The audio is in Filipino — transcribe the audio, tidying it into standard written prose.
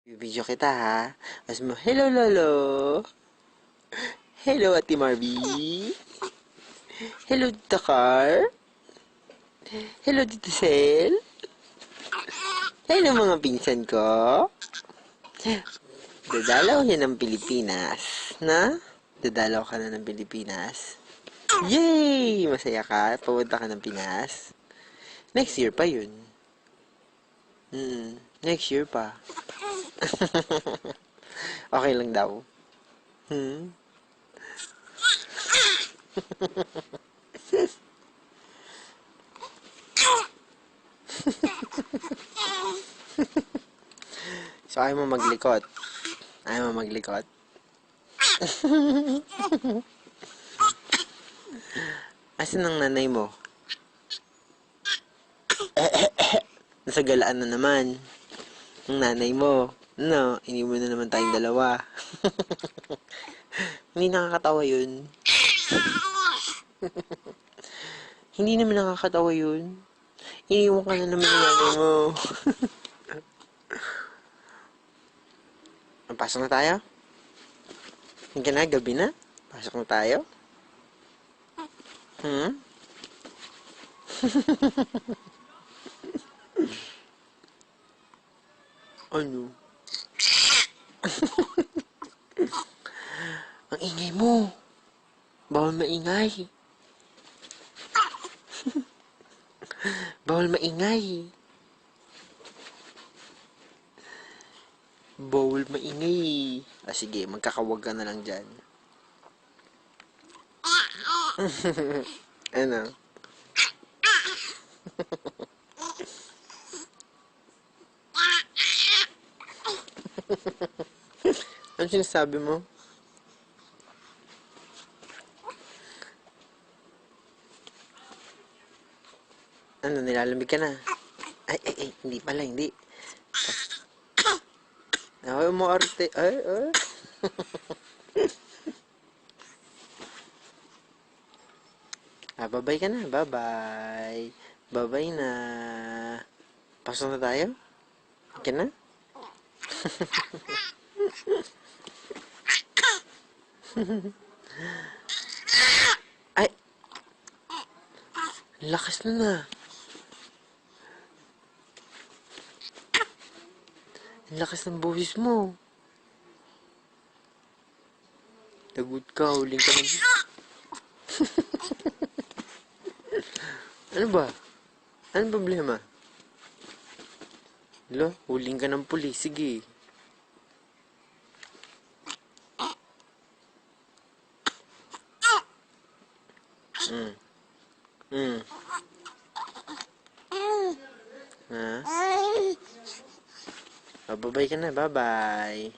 Bibidyo kita ha. As mo, hello Lolo. Hello Ate Marby. Hello Tita Car. Hello Tita Sel. Hello mga pinsan ko. Dadalaw yan ng Pilipinas. Na? Dadalaw ka na ng Pilipinas. Yay! Masaya ka? Pupunta ka ng Pinas? Next year pa yun. Next year pa. Okay lang daw. So, ayaw mo maglikot. Ayaw mo maglikot. Asan ang nanay mo? Nasa galaan na naman. Ang nanay mo. No, iniwan na naman tayong dalawa. Hindi nakakatawa yun. Hindi naman nakakatawa yun. Iniwan ka na naman ng nanay mo. Pasok na tayo? Hindi na, gabi na? Pasok na tayo? Ano? Ang ingay mo. Bawal maingay. Bawal maingay. Bawal maingay. Sige, magkakawag ka na lang dyan. Ano? Ano sinasabi mo? Ano, nilalamig ka na? Ay, hindi pala, hindi. Ay, mo arte. Ay. Babay ka na. Bye-bye. Bye-bye na. Pasok na tayo? Okay na? Ay! Lakas na. Ang lakas ng boses mo. Lagot ka, huling ka na. Ano ba? Anong problema? Lo, huling ka ng pulis. Sige. Ha? Babay ka na. Bye-bye.